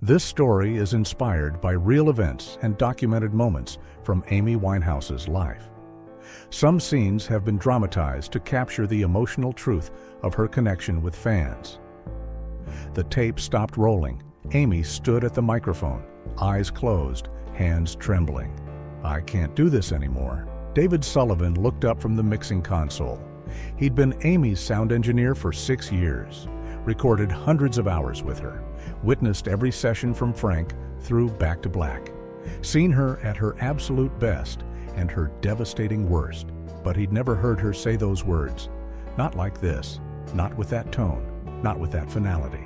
This story is inspired by real events and documented moments from Amy Winehouse's life. Some scenes have been dramatized to capture the emotional truth of her connection with fans. The tape stopped rolling. Amy stood at the microphone, eyes closed, hands trembling. "I can't do this anymore." David Sullivan looked up from the mixing console. He'd been Amy's sound engineer for 6 years, recorded hundreds of hours with her, witnessed every session from Frank through Back to Black, seen her at her absolute best and her devastating worst, but he'd never heard her say those words. Not like this, not with that tone, not with that finality.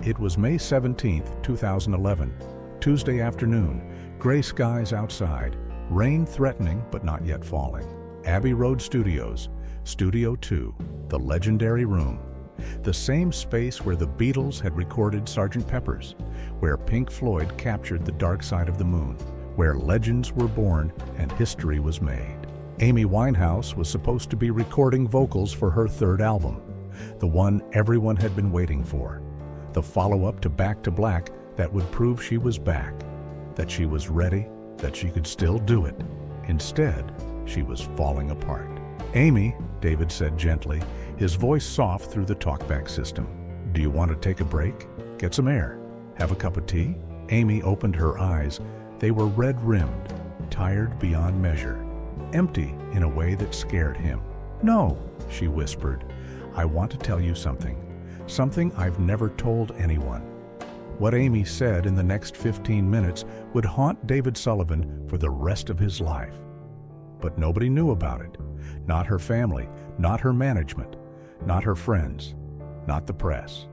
It was May 17, 2011, Tuesday afternoon, gray skies outside, rain threatening but not yet falling. Abbey Road Studios, Studio 2, the legendary room. The same space where the Beatles had recorded Sgt. Pepper's, where Pink Floyd captured the dark side of the moon, where legends were born and history was made. Amy Winehouse was supposed to be recording vocals for her third album, the one everyone had been waiting for, the follow-up to Back to Black that would prove she was back, that she was ready, that she could still do it. Instead, she was falling apart. "Amy," David said gently, his voice soft through the talkback system. "Do you want to take a break? Get some air? Have a cup of tea?" Amy opened her eyes. They were red-rimmed, tired beyond measure, empty in a way that scared him. "No," she whispered. "I want to tell you something. Something I've never told anyone." What Amy said in the next 15 minutes would haunt David Sullivan for the rest of his life. But nobody knew about it. Not her family, not her management, not her friends, not the press.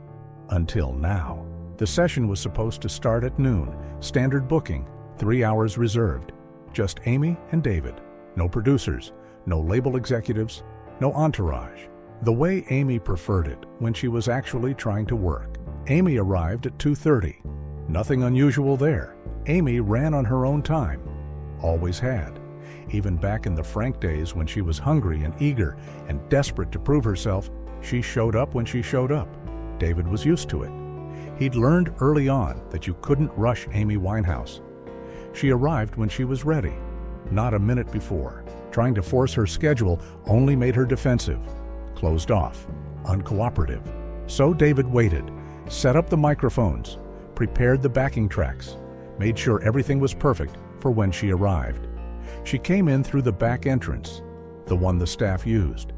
Until now. The session was supposed to start at noon, standard booking, 3 hours reserved. Just Amy and David. No producers, no label executives, no entourage. The way Amy preferred it when she was actually trying to work. Amy arrived at 2:30. Nothing unusual there. Amy ran on her own time. Always had. Even back in the Frank days when she was hungry and eager and desperate to prove herself, she showed up when she showed up. David was used to it. He'd learned early on that you couldn't rush Amy Winehouse. She arrived when she was ready, not a minute before. Trying to force her schedule only made her defensive, closed off, uncooperative. So David waited, set up the microphones, prepared the backing tracks, made sure everything was perfect for when she arrived. She came in through the back entrance, the one the staff used,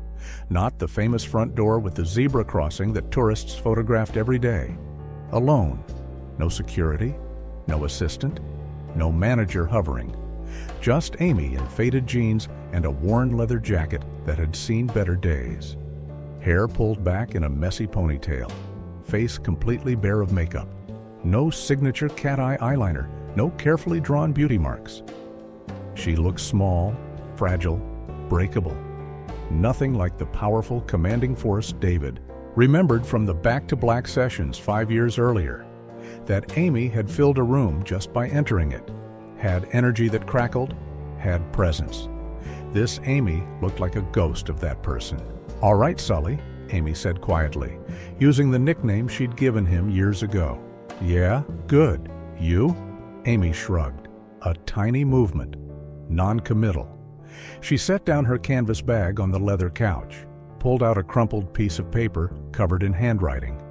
not the famous front door with the zebra crossing that tourists photographed every day. Alone, no security, no assistant, no manager hovering. Just Amy in faded jeans and a worn leather jacket that had seen better days. Hair pulled back in a messy ponytail, face completely bare of makeup. No signature cat-eye eyeliner, no carefully drawn beauty marks. She looked small, fragile, breakable. Nothing like the powerful, commanding force David remembered from the Back to Black sessions 5 years earlier. That Amy had filled a room just by entering it, had energy that crackled, had presence. This Amy looked like a ghost of that person. "All right, Sully," Amy said quietly, using the nickname she'd given him years ago. "Yeah, good. You?" Amy shrugged. A tiny movement. Non-committal. She set down her canvas bag on the leather couch, pulled out a crumpled piece of paper covered in handwriting.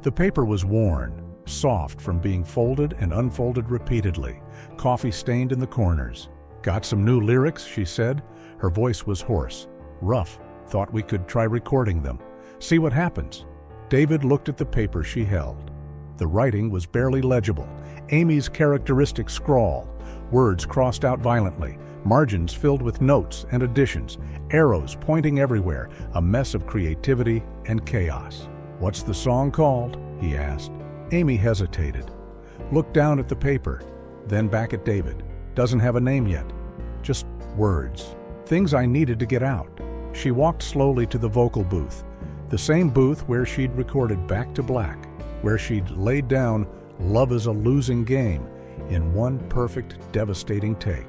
The paper was worn, soft from being folded and unfolded repeatedly, coffee-stained in the corners. "Got some new lyrics," she said. Her voice was hoarse, rough. "Thought we could try recording them. See what happens." David looked at the paper she held. The writing was barely legible. Amy's characteristic scrawl, words crossed out violently, margins filled with notes and additions, arrows pointing everywhere, a mess of creativity and chaos. "What's the song called?" he asked. Amy hesitated, looked down at the paper, then back at David. "Doesn't have a name yet. Just words. Things I needed to get out." She walked slowly to the vocal booth, the same booth where she'd recorded Back to Black, where she'd laid down "Love is a Losing Game" in one perfect, devastating take,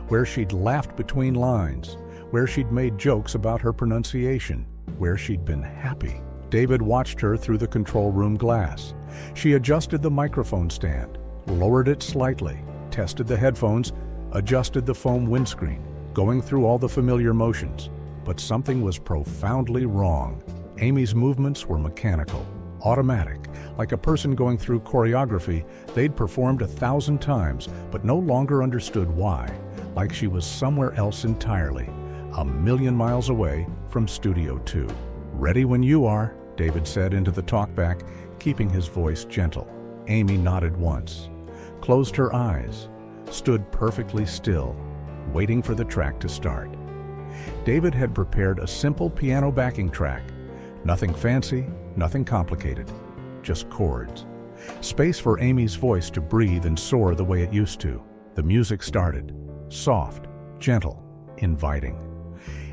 where she'd laughed between lines, where she'd made jokes about her pronunciation, where she'd been happy. David watched her through the control room glass. She adjusted the microphone stand, lowered it slightly, tested the headphones, adjusted the foam windscreen, going through all the familiar motions. But something was profoundly wrong. Amy's movements were mechanical, automatic, like a person going through choreography they'd performed 1,000 times but no longer understood why, like she was somewhere else entirely, 1,000,000 miles away from Studio 2. "Ready when you are," David said into the talkback, keeping his voice gentle. Amy nodded once, closed her eyes, stood perfectly still, waiting for the track to start. David had prepared a simple piano backing track. Nothing fancy, nothing complicated, just chords. Space for Amy's voice to breathe and soar the way it used to. The music started, soft, gentle, inviting.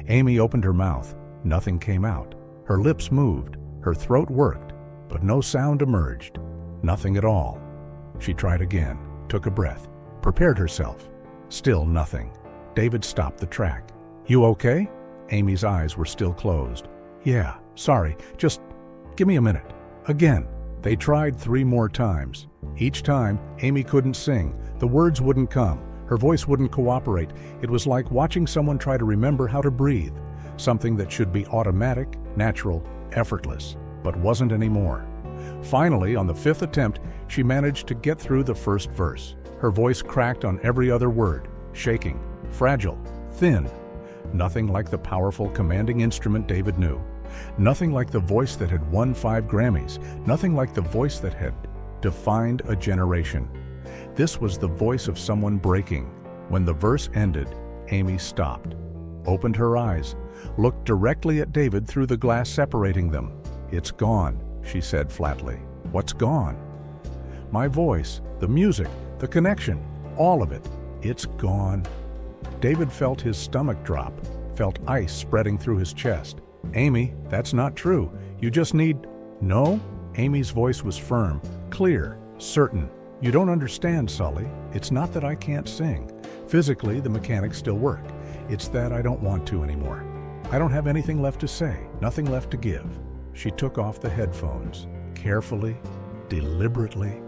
Amy opened her mouth. Nothing came out. Her lips moved, her throat worked, but no sound emerged. Nothing at all. She tried again, took a breath, prepared herself. Still nothing. David stopped the track. "You okay?" Amy's eyes were still closed. "Yeah, sorry, just give me a minute." Again. They tried 3 more times. Each time, Amy couldn't sing. The words wouldn't come. Her voice wouldn't cooperate. It was like watching someone try to remember how to breathe. Something that should be automatic, natural, effortless, but wasn't anymore. Finally, on the 5th attempt, she managed to get through the first verse. Her voice cracked on every other word, shaking, fragile, thin. Nothing like the powerful, commanding instrument David knew. Nothing like the voice that had won 5 Grammys. Nothing like the voice that had defined a generation. This was the voice of someone breaking. When the verse ended, Amy stopped, opened her eyes, looked directly at David through the glass separating them. "It's gone," she said flatly. "What's gone?" "My voice, the music, the connection, all of it. It's gone." David felt his stomach drop, felt ice spreading through his chest. "Amy, that's not true. You just need—" "No?" Amy's voice was firm, clear, certain. "You don't understand, Sully. It's not that I can't sing. Physically, the mechanics still work. It's that I don't want to anymore. I don't have anything left to say, nothing left to give." She took off the headphones, carefully, deliberately,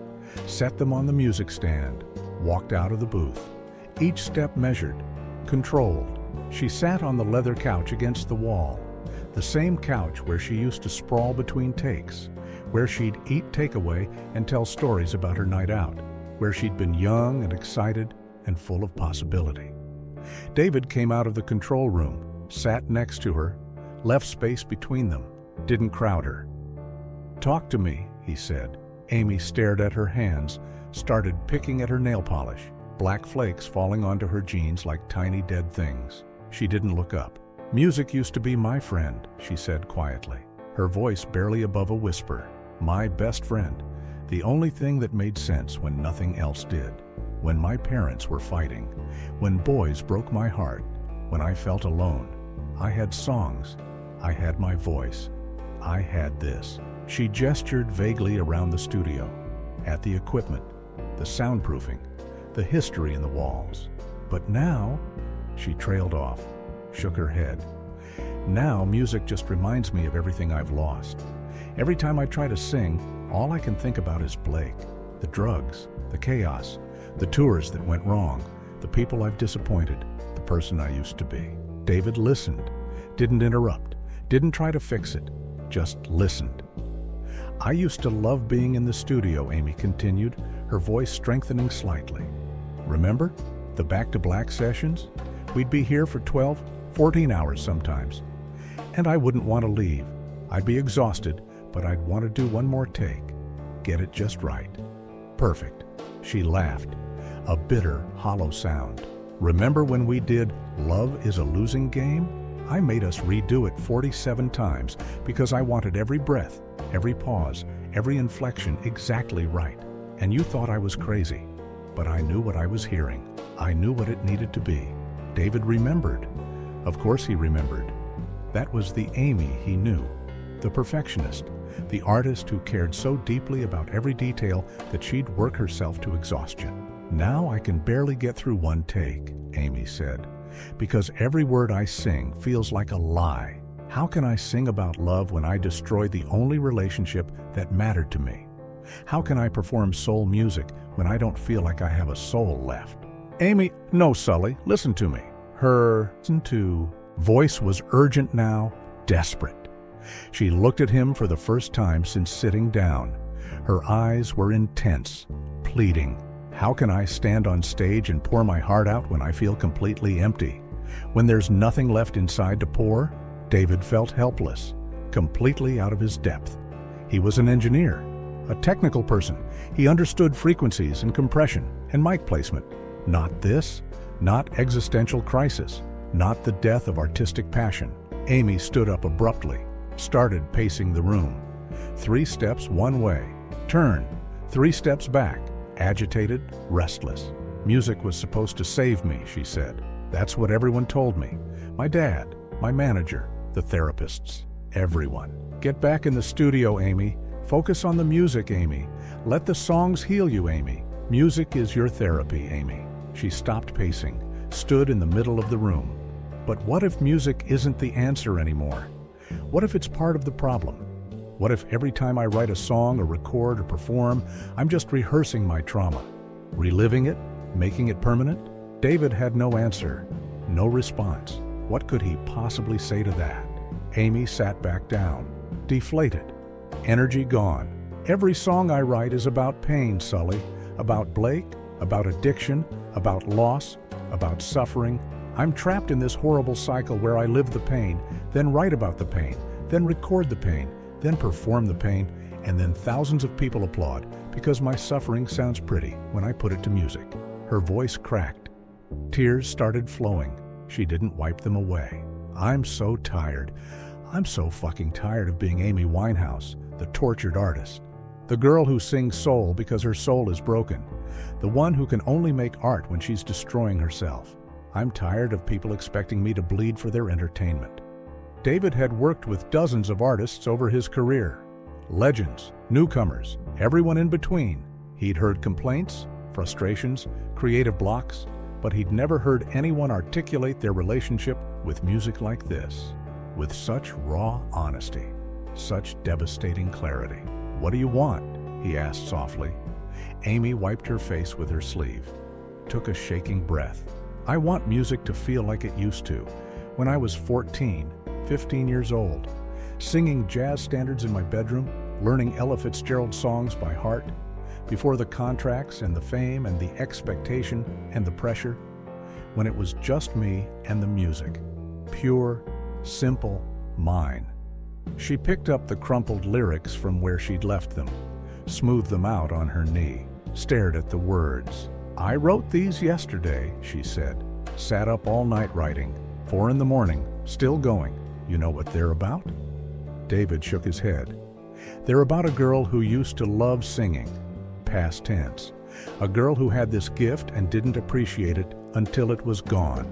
set them on the music stand, walked out of the booth. Each step measured, controlled. She sat on the leather couch against the wall. The same couch where she used to sprawl between takes, where she'd eat takeaway and tell stories about her night out, where she'd been young and excited and full of possibility. David came out of the control room, sat next to her, left space between them, didn't crowd her. "Talk to me," he said. Amy stared at her hands, started picking at her nail polish, black flakes falling onto her jeans like tiny dead things. She didn't look up. "Music used to be my friend," she said quietly, her voice barely above a whisper. "My best friend. The only thing that made sense when nothing else did. When my parents were fighting. When boys broke my heart. When I felt alone. I had songs. I had my voice. I had this." She gestured vaguely around the studio, at the equipment, the soundproofing, the history in the walls. "But now," she trailed off, shook her head. "Now music just reminds me of everything I've lost. Every time I try to sing, all I can think about is Blake, the drugs, the chaos, the tours that went wrong, the people I've disappointed, the person I used to be." David listened, didn't interrupt, didn't try to fix it, just listened. "I used to love being in the studio," Amy continued, her voice strengthening slightly. "Remember? The Back to Black sessions? We'd be here for 12, 14 hours sometimes. And I wouldn't want to leave. I'd be exhausted, but I'd want to do one more take. Get it just right. Perfect." She laughed, a bitter, hollow sound. "Remember when we did Love is a Losing Game? I made us redo it 47 times because I wanted every breath, every pause, every inflection exactly right. And you thought I was crazy. But I knew what I was hearing. I knew what it needed to be." David remembered. Of course he remembered. That was the Amy he knew. The perfectionist, the artist who cared so deeply about every detail that she'd work herself to exhaustion. "Now I can barely get through one take," Amy said, "because every word I sing feels like a lie. How can I sing about love when I destroyed the only relationship that mattered to me? How can I perform soul music when I don't feel like I have a soul left? Amy, no, Sully, listen to me. Her voice was urgent now, desperate. She looked at him for the first time since sitting down. Her eyes were intense, pleading. How can I stand on stage and pour my heart out when I feel completely empty? When there's nothing left inside to pour? David felt helpless, completely out of his depth. He was an engineer, a technical person. He understood frequencies and compression and mic placement. Not this, not existential crisis, not the death of artistic passion. Amy stood up abruptly, started pacing the room. 3 steps one way, turn, 3 steps back, agitated, restless. Music was supposed to save me, she said. That's what everyone told me. My dad, my manager, the therapists, everyone. Get back in the studio, Amy. Focus on the music, Amy. Let the songs heal you, Amy. Music is your therapy, Amy. She stopped pacing, stood in the middle of the room. But what if music isn't the answer anymore? What if it's part of the problem? What if every time I write a song or record or perform, I'm just rehearsing my trauma, reliving it, making it permanent? David had no answer, no response. What could he possibly say to that? Amy sat back down, deflated, energy gone. Every song I write is about pain, Sully, about Blake, about addiction, about loss, about suffering. I'm trapped in this horrible cycle where I live the pain, then write about the pain, then record the pain, then perform the pain, and then thousands of people applaud because my suffering sounds pretty when I put it to music. Her voice cracked. Tears started flowing. She didn't wipe them away. I'm so tired. I'm so fucking tired of being Amy Winehouse, the tortured artist. The girl who sings soul because her soul is broken. The one who can only make art when she's destroying herself. I'm tired of people expecting me to bleed for their entertainment. David had worked with dozens of artists over his career. Legends, newcomers, everyone in between. He'd heard complaints, frustrations, creative blocks, but he'd never heard anyone articulate their relationship with music like this, with such raw honesty, such devastating clarity. What do you want? He asked softly. Amy wiped her face with her sleeve, took a shaking breath. I want music to feel like it used to, when I was 14, 15 years old, singing jazz standards in my bedroom, learning Ella Fitzgerald songs by heart, before the contracts and the fame and the expectation and the pressure, when it was just me and the music, pure, simple, mine. She picked up the crumpled lyrics from where she'd left them, smoothed them out on her knee, stared at the words. I wrote these yesterday, she said. Sat up all night writing, 4 in the morning, still going. You know what they're about? David shook his head. They're about a girl who used to love singing, past tense. A girl who had this gift and didn't appreciate it until it was gone.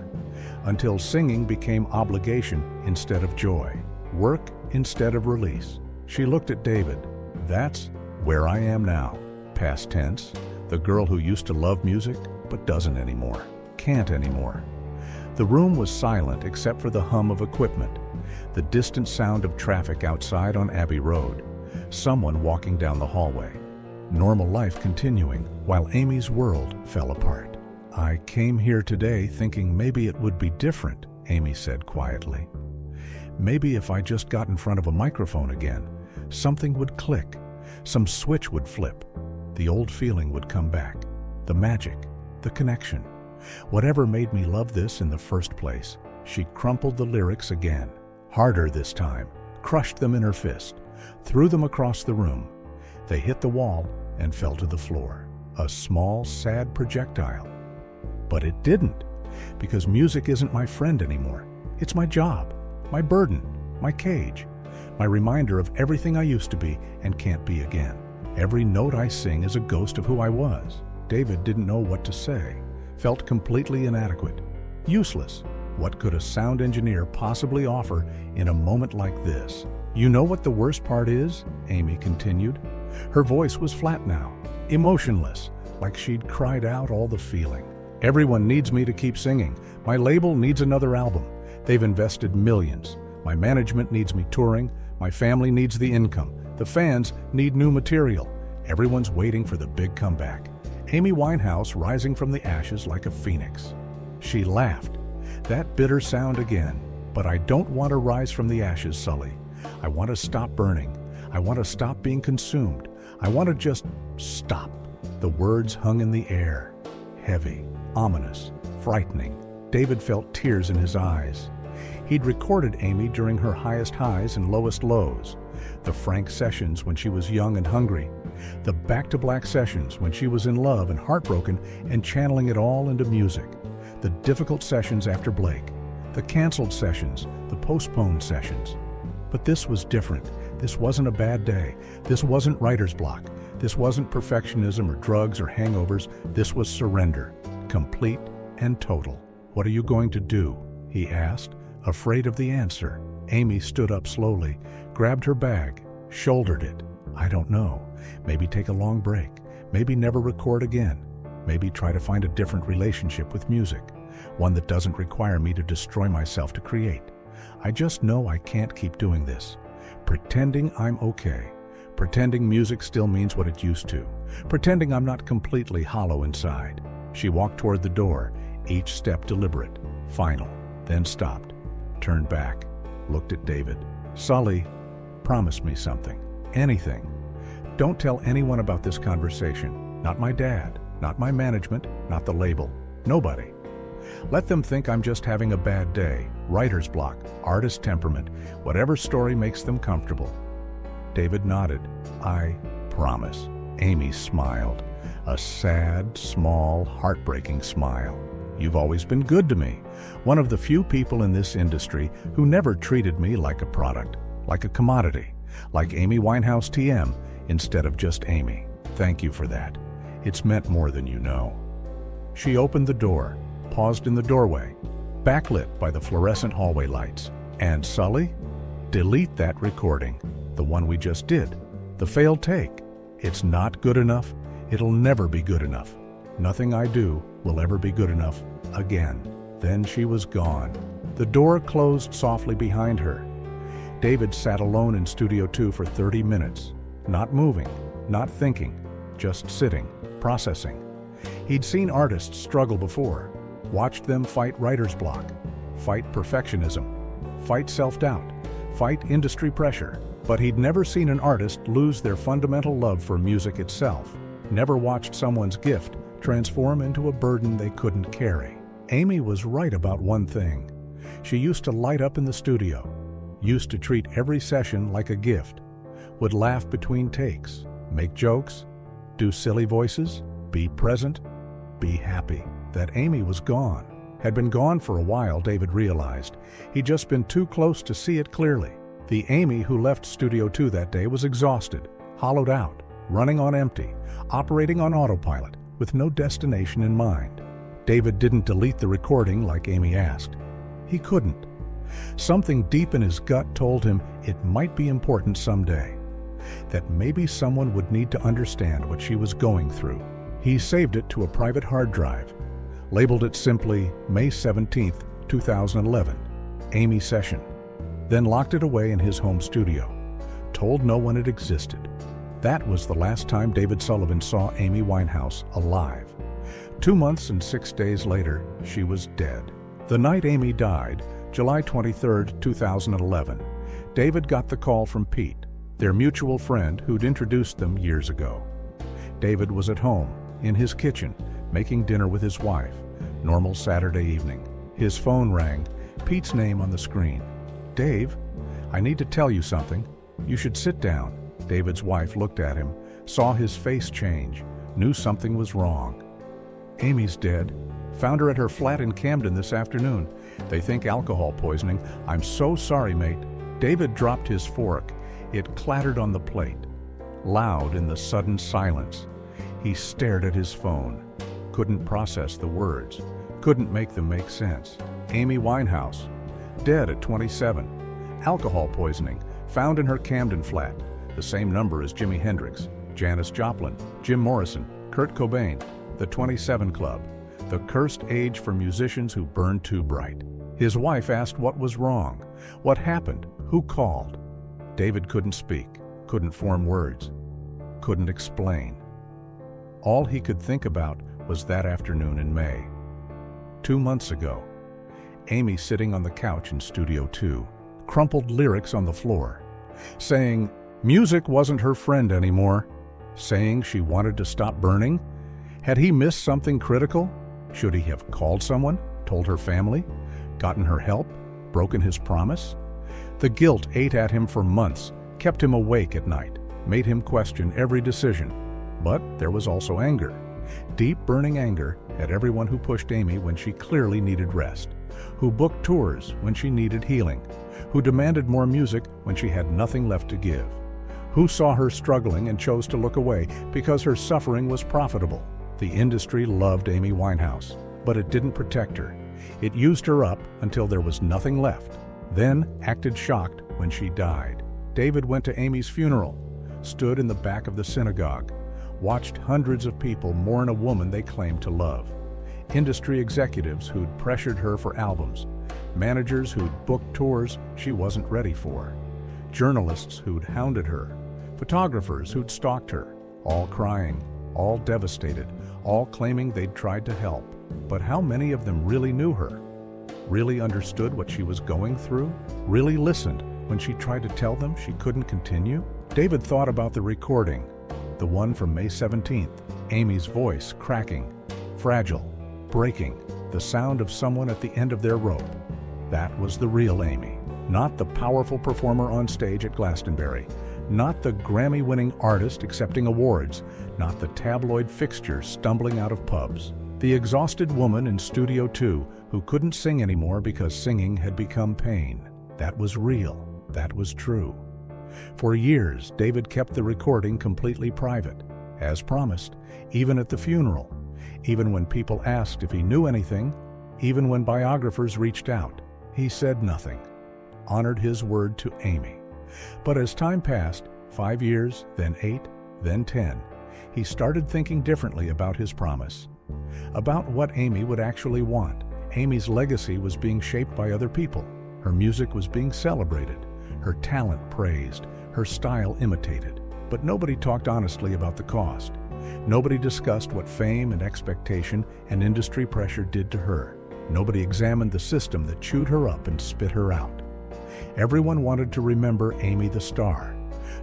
Until singing became obligation instead of joy, work instead of release. She looked at David. That's where I am now, past tense. The girl who used to love music, but doesn't anymore, can't anymore. The room was silent except for the hum of equipment, the distant sound of traffic outside on Abbey Road, someone walking down the hallway. Normal life continuing while Amy's world fell apart. I came here today thinking maybe it would be different, Amy said quietly. Maybe if I just got in front of a microphone again, something would click, some switch would flip. The old feeling would come back, the magic, the connection. Whatever made me love this in the first place. She crumpled the lyrics again, harder this time, crushed them in her fist, threw them across the room. They hit the wall and fell to the floor, a small, sad projectile. But it didn't, because music isn't my friend anymore. It's my job, my burden, my cage, my reminder of everything I used to be and can't be again. Every note I sing is a ghost of who I was. David didn't know what to say, felt completely inadequate, useless. What could a sound engineer possibly offer in a moment like this? You know what the worst part is? Amy continued. Her voice was flat now, emotionless, like she'd cried out all the feeling. Everyone needs me to keep singing. My label needs another album. They've invested millions. My management needs me touring. My family needs the income. The fans need new material. Everyone's waiting for the big comeback. Amy Winehouse rising from the ashes like a phoenix. She laughed. That bitter sound again. But I don't want to rise from the ashes, Sully. I want to stop burning. I want to stop being consumed. I want to just stop. The words hung in the air. Heavy, ominous, frightening. David felt tears in his eyes. He'd recorded Amy during her highest highs and lowest lows. The frank sessions when she was young and hungry. The back-to-black sessions when she was in love and heartbroken and channeling it all into music. The difficult sessions after Blake. The canceled sessions, the postponed sessions. But this was different. This wasn't a bad day. This wasn't writer's block. This wasn't perfectionism or drugs or hangovers. This was surrender, complete and total. What are you going to do? He asked, afraid of the answer. Amy stood up slowly, grabbed her bag, shouldered it. I don't know. Maybe take a long break. Maybe never record again. Maybe try to find a different relationship with music. One that doesn't require me to destroy myself to create. I just know I can't keep doing this. Pretending I'm okay. Pretending music still means what it used to. Pretending I'm not completely hollow inside. She walked toward the door, each step deliberate, final, then stopped, turned back, looked at David. Sully, promise me something. Anything. Don't tell anyone about this conversation. Not my dad, not my management, not the label. Nobody. Let them think I'm just having a bad day, writer's block, artist temperament, whatever story makes them comfortable. David nodded. I promise. Amy smiled. A sad, small, heartbreaking smile. You've always been good to me. One of the few people in this industry who never treated me like a product, like a commodity, like Amy Winehouse TM, instead of just Amy. Thank you for that. It's meant more than you know. She opened the door, paused in the doorway, backlit by the fluorescent hallway lights. And Sully? Delete that recording, the one we just did, the failed take. It's not good enough. It'll never be good enough. Nothing I do will ever be good enough again. Then she was gone. The door closed softly behind her. David sat alone in Studio 2 for 30 minutes, not moving, not thinking, just sitting, processing. He'd seen artists struggle before, watched them fight writer's block, fight perfectionism, fight self-doubt, fight industry pressure. But he'd never seen an artist lose their fundamental love for music itself, never watched someone's gift transform into a burden they couldn't carry. Amy was right about one thing. She used to light up in the studio, used to treat every session like a gift, would laugh between takes, make jokes, do silly voices, be present, be happy. That Amy was gone. Had been gone for a while, David realized. He'd just been too close to see it clearly. The Amy who left Studio 2 that day was exhausted, hollowed out, running on empty, operating on autopilot, with no destination in mind. David didn't delete the recording like Amy asked. He couldn't. Something deep in his gut told him it might be important someday, that maybe someone would need to understand what she was going through. He saved it to a private hard drive, labeled it simply May 17, 2011, Amy Session, then locked it away in his home studio, told no one it existed. That was the last time David Sullivan saw Amy Winehouse alive. 2 months and 6 days later, she was dead. The night Amy died, July 23, 2011, David got the call from Pete, their mutual friend who'd introduced them years ago. David was at home, in his kitchen, making dinner with his wife. Normal Saturday evening. His phone rang, Pete's name on the screen. Dave, I need to tell you something. You should sit down. David's wife looked at him, saw his face change, knew something was wrong. Amy's dead. Found her at her flat in Camden this afternoon. They think alcohol poisoning. I'm so sorry, mate. David dropped his fork. It clattered on the plate, loud in the sudden silence. He stared at his phone, couldn't process the words, couldn't make them make sense. Amy Winehouse, dead at 27. Alcohol poisoning, found in her Camden flat, the same number as Jimi Hendrix, Janis Joplin, Jim Morrison, Kurt Cobain, the 27 Club, the cursed age for musicians who burn too bright. His wife asked what was wrong, what happened, who called. David couldn't speak, couldn't form words, couldn't explain. All he could think about was that afternoon in May. 2 months ago, Amy sitting on the couch in Studio 2, crumpled lyrics on the floor, saying music wasn't her friend anymore, saying she wanted to stop burning. Had he missed something critical? Should he have called someone, told her family, gotten her help, broken his promise? The guilt ate at him for months, kept him awake at night, made him question every decision. But there was also anger, deep burning anger at everyone who pushed Amy when she clearly needed rest, who booked tours when she needed healing, who demanded more music when she had nothing left to give, who saw her struggling and chose to look away because her suffering was profitable. The industry loved Amy Winehouse, but it didn't protect her. It used her up until there was nothing left, then acted shocked when she died. David went to Amy's funeral, stood in the back of the synagogue, watched hundreds of people mourn a woman they claimed to love. Industry executives who'd pressured her for albums, managers who'd booked tours she wasn't ready for, journalists who'd hounded her, photographers who'd stalked her, all crying, all devastated, all claiming they'd tried to help. But how many of them really knew her? Really understood what she was going through? Really listened when she tried to tell them she couldn't continue? David thought about the recording, the one from May 17th, Amy's voice cracking, fragile, breaking, the sound of someone at the end of their rope. That was the real Amy, not the powerful performer on stage at Glastonbury, not the Grammy-winning artist accepting awards, not the tabloid fixture stumbling out of pubs. The exhausted woman in Studio 2 who couldn't sing anymore because singing had become pain. That was real. That was true. For years, David kept the recording completely private, as promised, even at the funeral, even when people asked if he knew anything, even when biographers reached out. He said nothing, honored his word to Amy. But as time passed, 5 years, then 8, then 10, he started thinking differently about his promise, about what Amy would actually want. Amy's legacy was being shaped by other people. Her music was being celebrated, her talent praised, her style imitated. But nobody talked honestly about the cost. Nobody discussed what fame and expectation and industry pressure did to her. Nobody examined the system that chewed her up and spit her out. Everyone wanted to remember Amy the star.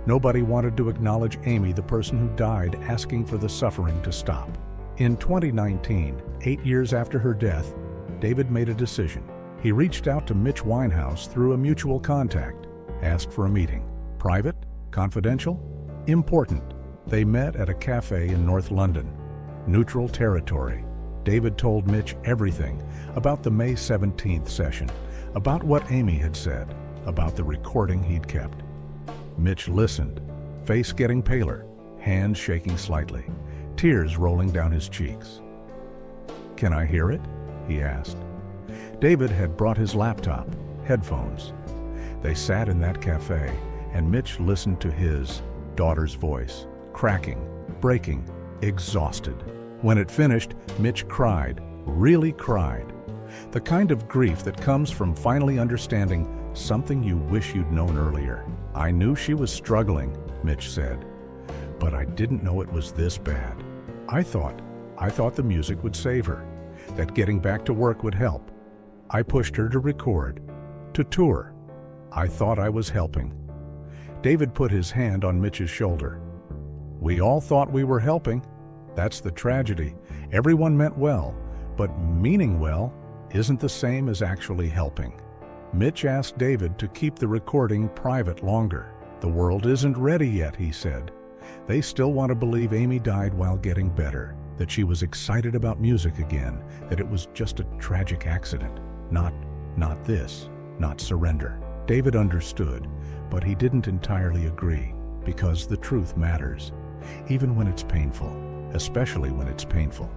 Nobody wanted to acknowledge Amy the person who died asking for the suffering to stop. In 2019, 8 years after her death, David made a decision. He reached out to Mitch Winehouse through a mutual contact, asked for a meeting. Private? Confidential? Important. They met at a cafe in North London. Neutral territory. David told Mitch everything about the May 17th session, about what Amy had said, about the recording he'd kept. Mitch listened, face getting paler, hands shaking slightly, tears rolling down his cheeks. "Can I hear it?" he asked. David had brought his laptop, headphones. They sat in that cafe, and Mitch listened to his daughter's voice, cracking, breaking, exhausted. When it finished, Mitch cried, really cried. The kind of grief that comes from finally understanding something you wish you'd known earlier. "I knew she was struggling," Mitch said, "but I didn't know it was this bad. I thought the music would save her, that getting back to work would help. I pushed her to record, to tour. I thought I was helping." David put his hand on Mitch's shoulder. "We all thought we were helping. That's the tragedy. Everyone meant well, but meaning well isn't the same as actually helping." Mitch asked David to keep the recording private longer. "The world isn't ready yet," he said. "They still want to believe Amy died while getting better, that she was excited about music again, that it was just a tragic accident. Not this, not surrender." David understood, but he didn't entirely agree, because the truth matters, even when it's painful, especially when it's painful.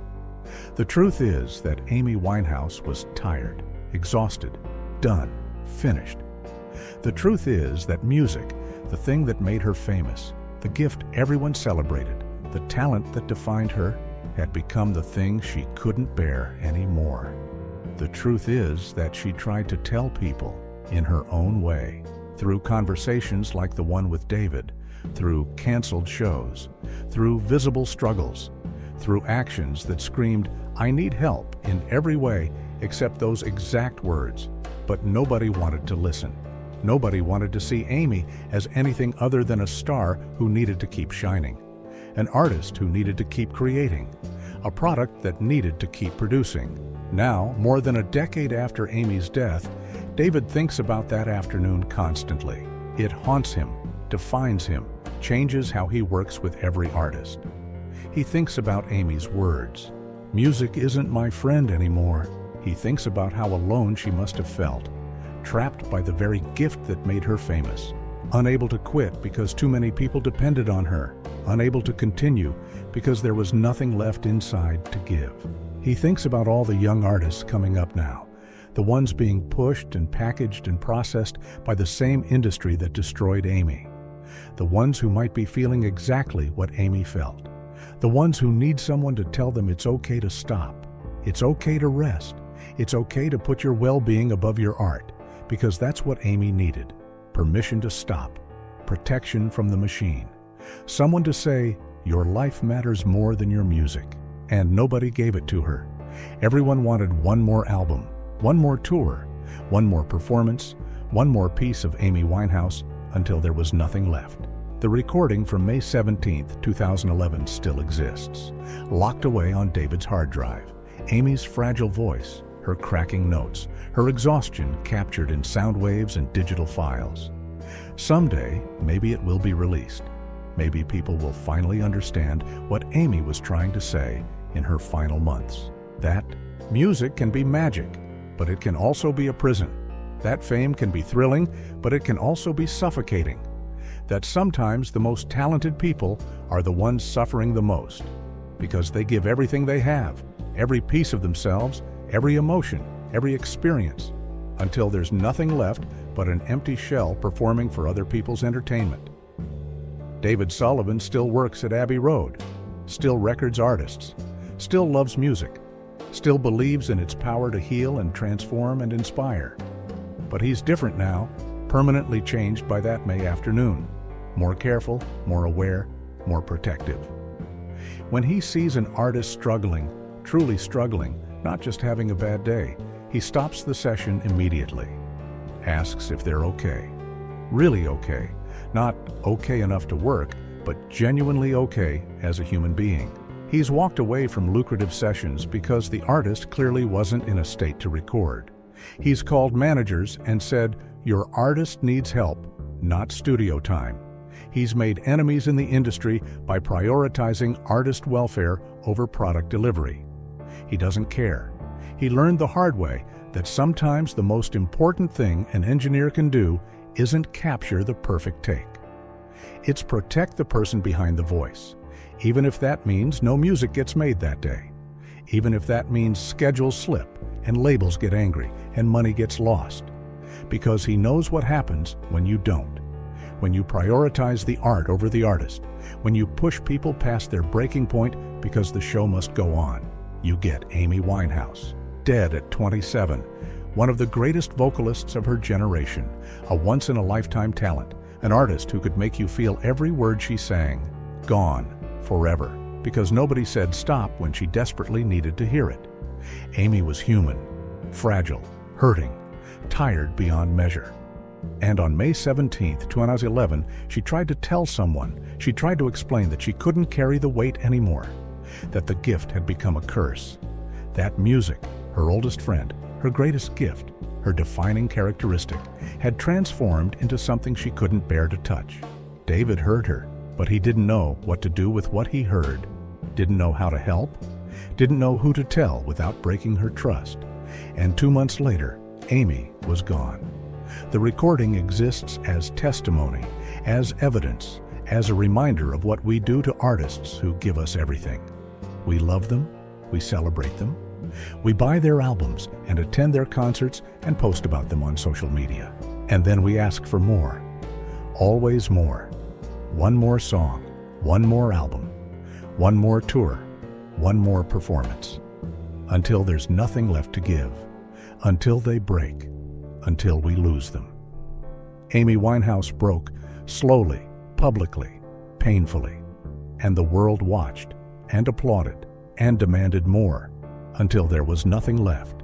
The truth is that Amy Winehouse was tired, exhausted, done, finished. The truth is that music, the thing that made her famous, the gift everyone celebrated, the talent that defined her, had become the thing she couldn't bear anymore. The truth is that she tried to tell people in her own way, through conversations like the one with David, through canceled shows, through visible struggles, through actions that screamed, "I need help," in every way except those exact words. But nobody wanted to listen. Nobody wanted to see Amy as anything other than a star who needed to keep shining, an artist who needed to keep creating, a product that needed to keep producing. Now, more than a decade after Amy's death, David thinks about that afternoon constantly. It haunts him, defines him, changes how he works with every artist. He thinks about Amy's words. "Music isn't my friend anymore." He thinks about how alone she must have felt, trapped by the very gift that made her famous, unable to quit because too many people depended on her, unable to continue because there was nothing left inside to give. He thinks about all the young artists coming up now, the ones being pushed and packaged and processed by the same industry that destroyed Amy, the ones who might be feeling exactly what Amy felt, the ones who need someone to tell them it's okay to stop, it's okay to rest, it's okay to put your well-being above your art, because that's what Amy needed: permission to stop, protection from the machine, someone to say, "Your life matters more than your music." And nobody gave it to her. Everyone wanted one more album, one more tour, one more performance, one more piece of Amy Winehouse, until there was nothing left. The recording from May 17, 2011 still exists, locked away on David's hard drive. Amy's fragile voice, her cracking notes, her exhaustion captured in sound waves and digital files. Someday, maybe it will be released. Maybe people will finally understand what Amy was trying to say in her final months. That music can be magic, but it can also be a prison. That fame can be thrilling, but it can also be suffocating. That sometimes the most talented people are the ones suffering the most, because they give everything they have, every piece of themselves, every emotion, every experience, until there's nothing left but an empty shell performing for other people's entertainment. David Sullivan still works at Abbey Road, still records artists, still loves music, still believes in its power to heal and transform and inspire. But he's different now, permanently changed by that May afternoon. More careful, more aware, more protective. When he sees an artist struggling, truly struggling, not just having a bad day, he stops the session immediately, asks if they're okay, really okay, not okay enough to work, but genuinely okay as a human being. He's walked away from lucrative sessions because the artist clearly wasn't in a state to record. He's called managers and said, "Your artist needs help, not studio time." He's made enemies in the industry by prioritizing artist welfare over product delivery. He doesn't care. He learned the hard way that sometimes the most important thing an engineer can do isn't capture the perfect take. It's protect the person behind the voice, even if that means no music gets made that day, even if that means schedules slip and labels get angry and money gets lost, because he knows what happens when you don't. When you prioritize the art over the artist, when you push people past their breaking point because the show must go on, you get Amy Winehouse, dead at 27, one of the greatest vocalists of her generation, a once-in-a-lifetime talent, an artist who could make you feel every word she sang, gone forever, because nobody said stop when she desperately needed to hear it. Amy was human, fragile, hurting, tired beyond measure. And on May 17, 2011, she tried to tell someone, she tried to explain that she couldn't carry the weight anymore, that the gift had become a curse. That music, her oldest friend, her greatest gift, her defining characteristic, had transformed into something she couldn't bear to touch. David heard her, but he didn't know what to do with what he heard, didn't know how to help, didn't know who to tell without breaking her trust. And 2 months later, Amy was gone. The recording exists as testimony, as evidence, as a reminder of what we do to artists who give us everything. We love them, we celebrate them, we buy their albums and attend their concerts and post about them on social media. And then we ask for more, always more. One more song, one more album, one more tour, one more performance, until there's nothing left to give. until they break, until we lose them. Amy Winehouse broke, slowly, publicly, painfully, and the world watched and applauded and demanded more until there was nothing left.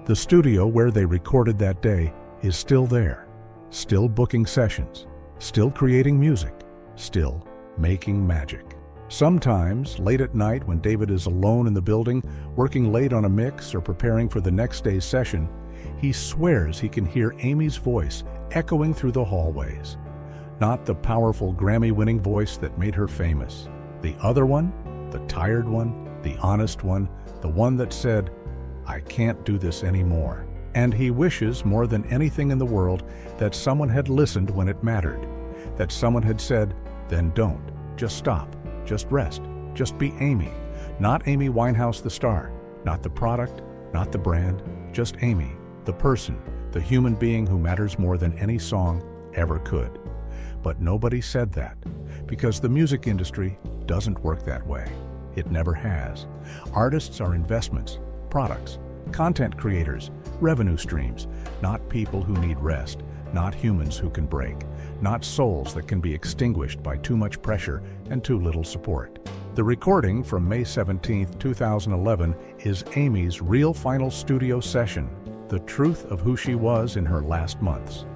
The studio where they recorded that day is still there, still booking sessions, still creating music, still making magic. Sometimes, late at night when David is alone in the building, working late on a mix or preparing for the next day's session, he swears he can hear Amy's voice echoing through the hallways. Not the powerful Grammy-winning voice that made her famous. The other one, the tired one, the honest one, the one that said, "I can't do this anymore." And he wishes more than anything in the world that someone had listened when it mattered, that someone had said, "Then don't, just stop, just rest, just be Amy." Not Amy Winehouse the star, not the product, not the brand, just Amy, the person, the human being who matters more than any song ever could. But nobody said that, because the music industry doesn't work that way. It never has. Artists are investments, products, content creators, revenue streams, not people who need rest, not humans who can break, not souls that can be extinguished by too much pressure and too little support. The recording from May 17, 2011 is Amy's real final studio session, the truth of who she was in her last months.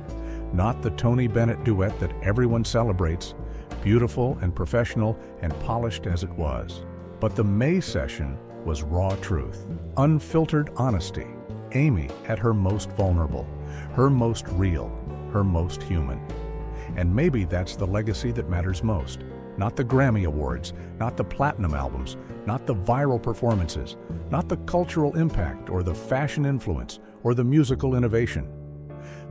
Not the Tony Bennett duet that everyone celebrates, beautiful and professional and polished as it was. But the May session was raw truth, unfiltered honesty. Amy at her most vulnerable, her most real, her most human. And maybe that's the legacy that matters most. Not the Grammy Awards, not the platinum albums, not the viral performances, not the cultural impact or the fashion influence or the musical innovation.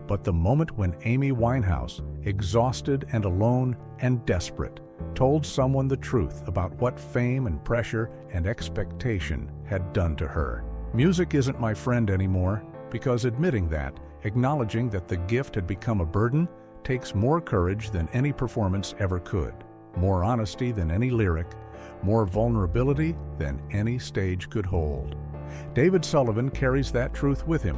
But the moment when Amy Winehouse, exhausted and alone and desperate, told someone the truth about what fame and pressure and expectation had done to her. Music isn't my friend anymore, because admitting that, acknowledging that the gift had become a burden, takes more courage than any performance ever could, more honesty than any lyric, more vulnerability than any stage could hold. David Sullivan carries that truth with him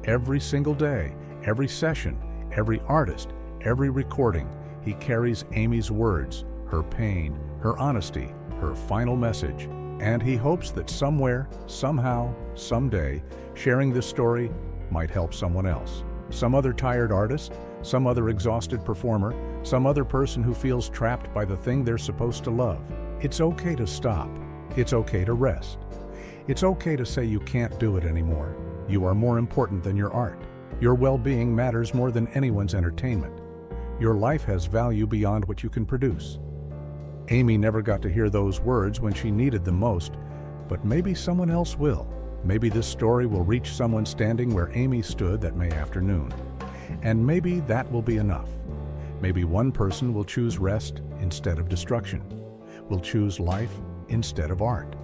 every single day, every session, every artist, every recording. He carries Amy's words, her pain, her honesty, her final message. And he hopes that somewhere, somehow, someday, sharing this story might help someone else. Some other tired artist, some other exhausted performer, some other person who feels trapped by the thing they're supposed to love. It's okay to stop. It's okay to rest. It's okay to say you can't do it anymore. You are more important than your art. Your well-being matters more than anyone's entertainment. Your life has value beyond what you can produce. Amy never got to hear those words when she needed them most, but maybe someone else will. Maybe this story will reach someone standing where Amy stood that May afternoon. And maybe that will be enough. Maybe one person will choose rest instead of destruction, will choose life instead of art,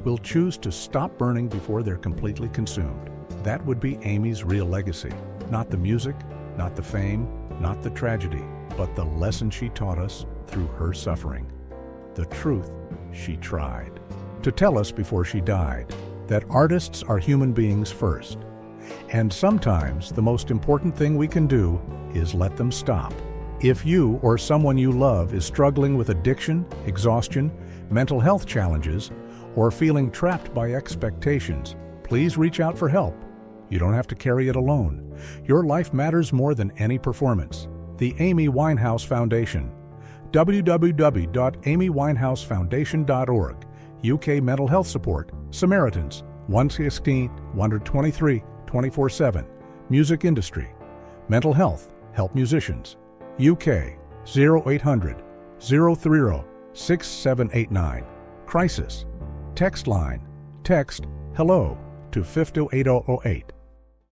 will choose to stop burning before they're completely consumed. That would be Amy's real legacy. Not the music, not the fame, not the tragedy, but the lesson she taught us through her suffering. The truth she tried to tell us before she died, that artists are human beings first. And sometimes the most important thing we can do is let them stop. If you or someone you love is struggling with addiction, exhaustion, mental health challenges, or feeling trapped by expectations, please reach out for help. You don't have to carry it alone. Your life matters more than any performance. The Amy Winehouse Foundation. www.amywinehousefoundation.org. UK Mental Health Support. Samaritans. 116 123 24/7. Music Industry. Mental Health. Help Musicians. UK 0800 030 6789. Crisis. Text line. Text HELLO to 50808.